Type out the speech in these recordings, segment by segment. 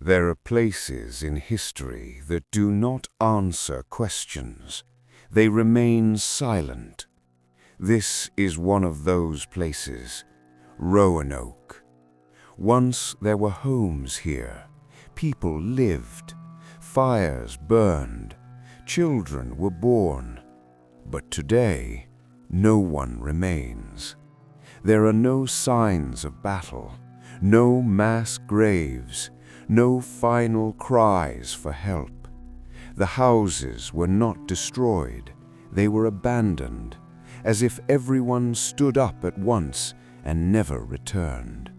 There are places in history that do not answer questions. They remain silent. This is one of those places, Roanoke. Once there were homes here. People lived. Fires burned. Children were born. But today, no one remains. There are no signs of battle, no mass graves, no final cries for help. The houses were not destroyed. They were abandoned, as if everyone stood up at once and never returned.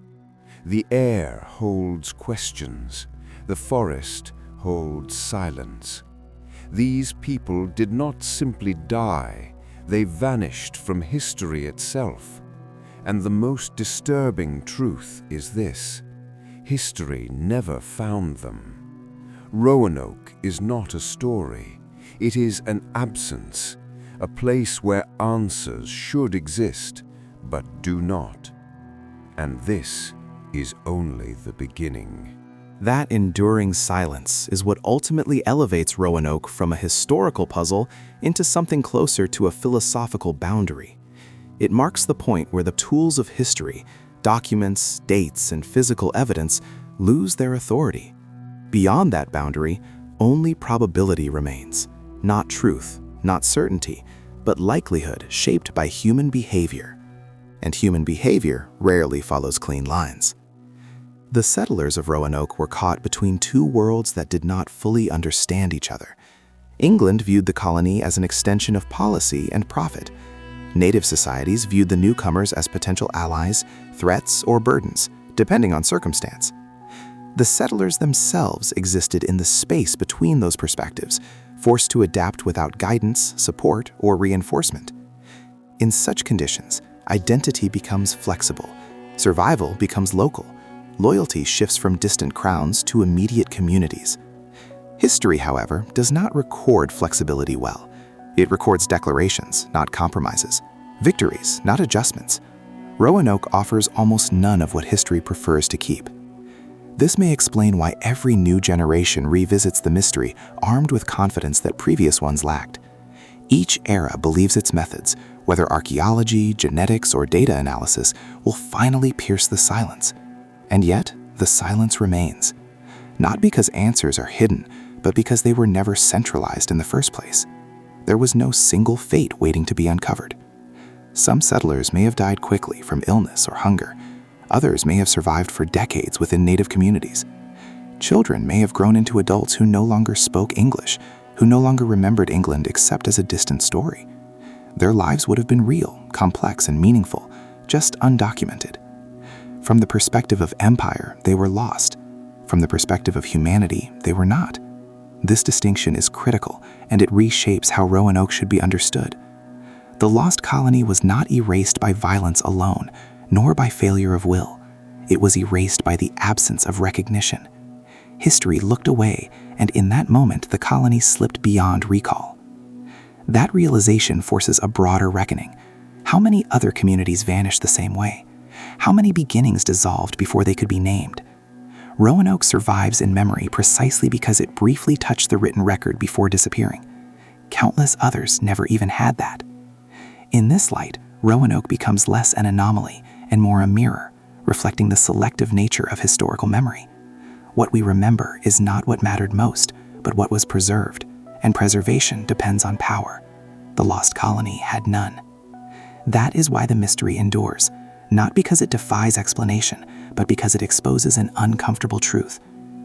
The air holds questions. The forest holds silence. These people did not simply die. They vanished from history itself. And the most disturbing truth is this: history never found them. Roanoke is not a story. It is an absence, a place where answers should exist, but do not. And this is only the beginning. That enduring silence is what ultimately elevates Roanoke from a historical puzzle into something closer to a philosophical boundary. It marks the point where the tools of history, documents, dates, and physical evidence lose their authority. Beyond that boundary, only probability remains, not truth, not certainty, but likelihood shaped by human behavior. And human behavior rarely follows clean lines. The settlers of Roanoke were caught between two worlds that did not fully understand each other. England viewed the colony as an extension of policy and profit. Native societies viewed the newcomers as potential allies, threats, or burdens, depending on circumstance. The settlers themselves existed in the space between those perspectives, forced to adapt without guidance, support, or reinforcement. In such conditions, identity becomes flexible, survival becomes local, loyalty shifts from distant crowns to immediate communities. History, however, does not record flexibility well. It records declarations, not compromises, victories, not adjustments. Roanoke offers almost none of what history prefers to keep. This may explain why every new generation revisits the mystery armed with confidence that previous ones lacked. Each era believes its methods, whether archaeology, genetics, or data analysis, will finally pierce the silence. And yet, the silence remains. Not because answers are hidden, but because they were never centralized in the first place. There was no single fate waiting to be uncovered. Some settlers may have died quickly from illness or hunger. Others may have survived for decades within native communities. Children may have grown into adults who no longer spoke English, who no longer remembered England except as a distant story. Their lives would have been real, complex, and meaningful, just undocumented. From the perspective of empire, they were lost. From the perspective of humanity, they were not. This distinction is critical, and it reshapes how Roanoke should be understood. The lost colony was not erased by violence alone, nor by failure of will. It was erased by the absence of recognition. History looked away, and in that moment, the colony slipped beyond recall. That realization forces a broader reckoning. How many other communities vanished the same way? How many beginnings dissolved before they could be named? Roanoke survives in memory precisely because it briefly touched the written record before disappearing. Countless others never even had that. In this light, Roanoke becomes less an anomaly and more a mirror, reflecting the selective nature of historical memory. What we remember is not what mattered most, but what was preserved, and preservation depends on power. The lost colony had none. That is why the mystery endures, not because it defies explanation, but because it exposes an uncomfortable truth.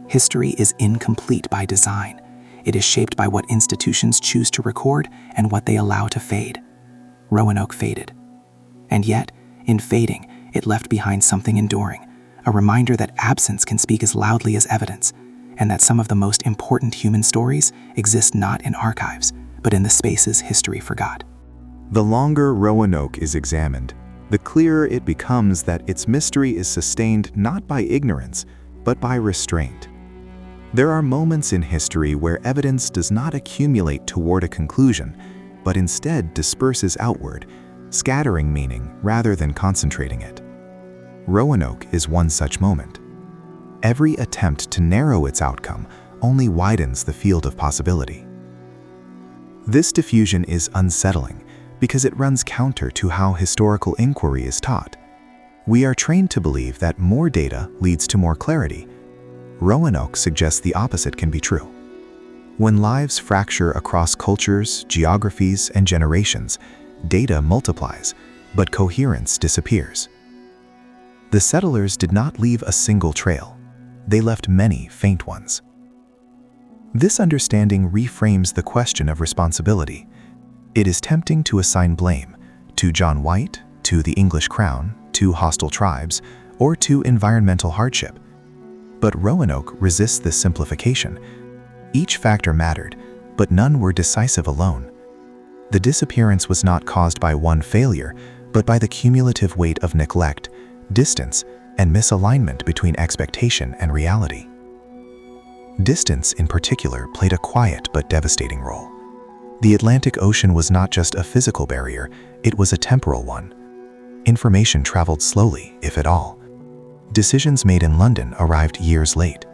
History is incomplete by design. It is shaped by what institutions choose to record and what they allow to fade. Roanoke faded. And yet, in fading, it left behind something enduring, a reminder that absence can speak as loudly as evidence, and that some of the most important human stories exist not in archives, but in the spaces history forgot. The longer Roanoke is examined, the clearer it becomes that its mystery is sustained not by ignorance, but by restraint. There are moments in history where evidence does not accumulate toward a conclusion, but instead disperses outward, scattering meaning rather than concentrating it. Roanoke is one such moment. Every attempt to narrow its outcome only widens the field of possibility. This diffusion is unsettling because it runs counter to how historical inquiry is taught. We are trained to believe that more data leads to more clarity. Roanoke suggests the opposite can be true. When lives fracture across cultures, geographies, and generations, data multiplies, but coherence disappears. The settlers did not leave a single trail. They left many faint ones. This understanding reframes the question of responsibility. It is tempting to assign blame to John White, to the English crown, to hostile tribes, or to environmental hardship. But Roanoke resists this simplification. Each factor mattered, but none were decisive alone. The disappearance was not caused by one failure, but by the cumulative weight of neglect, distance, and misalignment between expectation and reality. Distance, in particular, played a quiet but devastating role. The Atlantic Ocean was not just a physical barrier, it was a temporal one. Information traveled slowly, if at all. Decisions made in London arrived years late.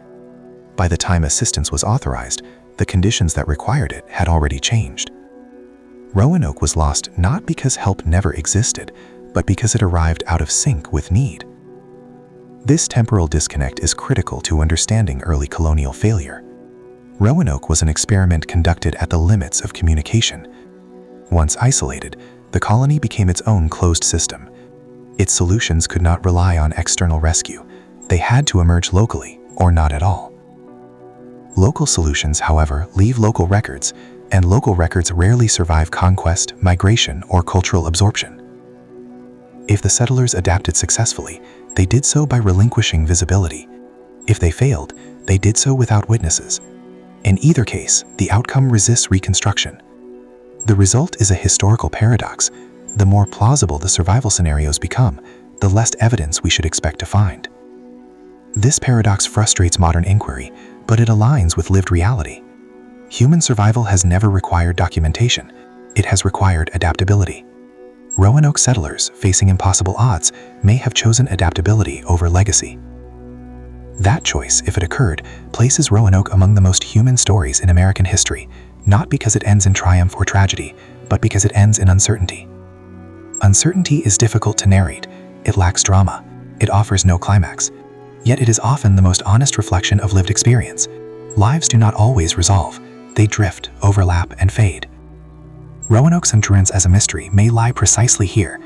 By the time assistance was authorized, the conditions that required it had already changed. Roanoke was lost not because help never existed, but because it arrived out of sync with need. This temporal disconnect is critical to understanding early colonial failure. Roanoke was an experiment conducted at the limits of communication. Once isolated, the colony became its own closed system. Its solutions could not rely on external rescue. They had to emerge locally, or not at all. Local solutions, however, leave local records, and local records rarely survive conquest, migration, or cultural absorption. If the settlers adapted successfully, they did so by relinquishing visibility. If they failed, they did so without witnesses. In either case, the outcome resists reconstruction. The result is a historical paradox. The more plausible the survival scenarios become, the less evidence we should expect to find. This paradox frustrates modern inquiry, but it aligns with lived reality. Human survival has never required documentation. It has required adaptability. Roanoke settlers, facing impossible odds, may have chosen adaptability over legacy. That choice, if it occurred, places Roanoke among the most human stories in American history, not because it ends in triumph or tragedy, but because it ends in uncertainty. Uncertainty is difficult to narrate. It lacks drama. It offers no climax. Yet it is often the most honest reflection of lived experience. Lives do not always resolve. They drift, overlap, and fade. Roanoke's endurance as a mystery may lie precisely here.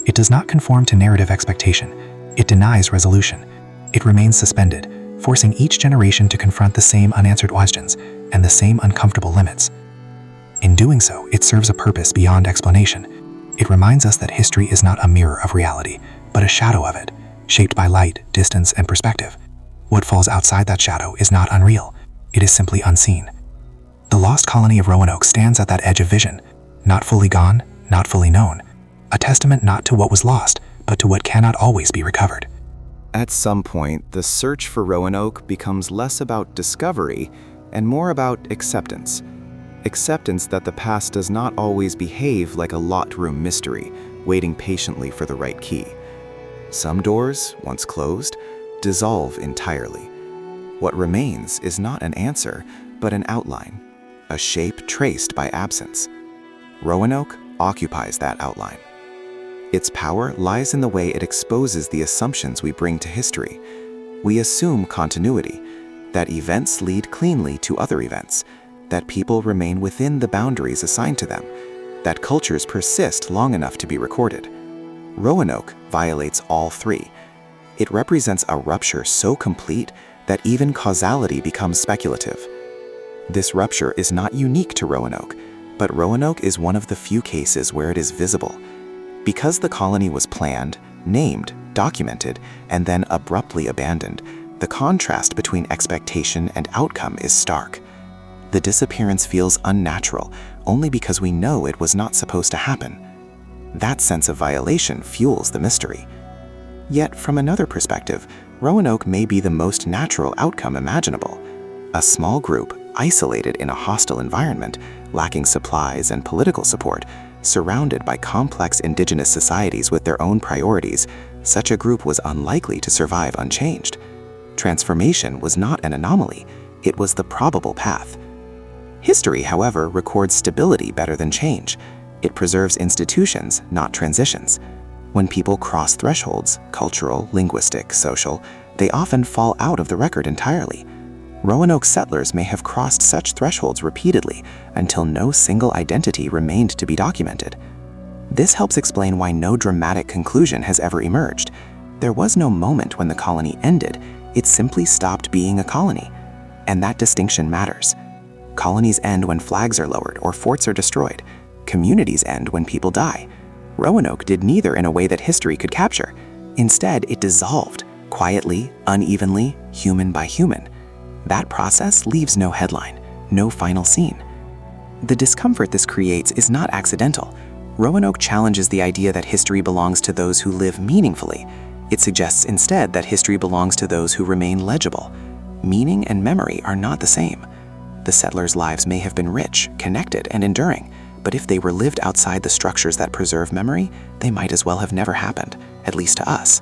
It does not conform to narrative expectation. It denies resolution. It remains suspended, forcing each generation to confront the same unanswered questions and the same uncomfortable limits. In doing so, it serves a purpose beyond explanation. It reminds us that history is not a mirror of reality, but a shadow of it, shaped by light, distance, and perspective. What falls outside that shadow is not unreal. It is simply unseen. The lost colony of Roanoke stands at that edge of vision, not fully gone, not fully known, a testament not to what was lost, but to what cannot always be recovered. At some point, the search for Roanoke becomes less about discovery and more about acceptance. Acceptance that the past does not always behave like a locked room mystery, waiting patiently for the right key. Some doors, once closed, dissolve entirely. What remains is not an answer, but an outline, a shape traced by absence. Roanoke occupies that outline. Its power lies in the way it exposes the assumptions we bring to history. We assume continuity, that events lead cleanly to other events, that people remain within the boundaries assigned to them, that cultures persist long enough to be recorded. Roanoke violates all three. It represents a rupture so complete that even causality becomes speculative. This rupture is not unique to Roanoke, but Roanoke is one of the few cases where it is visible. Because the colony was planned, named, documented, and then abruptly abandoned, the contrast between expectation and outcome is stark. The disappearance feels unnatural only because we know it was not supposed to happen. That sense of violation fuels the mystery. Yet, from another perspective, Roanoke may be the most natural outcome imaginable. A small group, isolated in a hostile environment, lacking supplies and political support, surrounded by complex indigenous societies with their own priorities, such a group was unlikely to survive unchanged. Transformation was not an anomaly, it was the probable path. History, however, records stability better than change. It preserves institutions, not transitions. When people cross thresholds, cultural, linguistic, social, they often fall out of the record entirely. Roanoke settlers may have crossed such thresholds repeatedly until no single identity remained to be documented. This helps explain why no dramatic conclusion has ever emerged. There was no moment when the colony ended, it simply stopped being a colony. And that distinction matters. Colonies end when flags are lowered or forts are destroyed. Communities end when people die. Roanoke did neither in a way that history could capture. Instead, it dissolved, quietly, unevenly, human by human. That process leaves no headline, no final scene. The discomfort this creates is not accidental. Roanoke challenges the idea that history belongs to those who live meaningfully. It suggests instead that history belongs to those who remain legible. Meaning and memory are not the same. The settlers' lives may have been rich, connected, and enduring, but if they were lived outside the structures that preserve memory, they might as well have never happened, at least to us.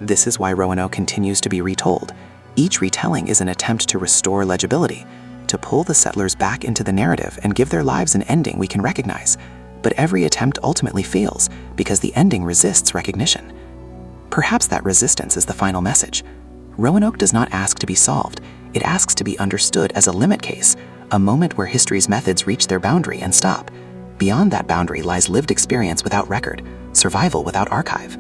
This is why Roanoke continues to be retold. Each retelling is an attempt to restore legibility, to pull the settlers back into the narrative and give their lives an ending we can recognize. But every attempt ultimately fails because the ending resists recognition. Perhaps that resistance is the final message. Roanoke does not ask to be solved. It asks to be understood as a limit case, a moment where history's methods reach their boundary and stop. Beyond that boundary lies lived experience without record, survival without archive.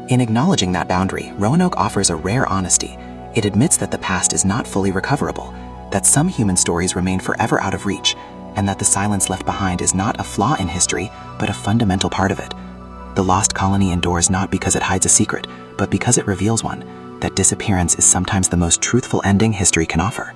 In acknowledging that boundary, Roanoke offers a rare honesty. It admits that the past is not fully recoverable, that some human stories remain forever out of reach, and that the silence left behind is not a flaw in history, but a fundamental part of it. The lost colony endures not because it hides a secret, but because it reveals one, that disappearance is sometimes the most truthful ending history can offer.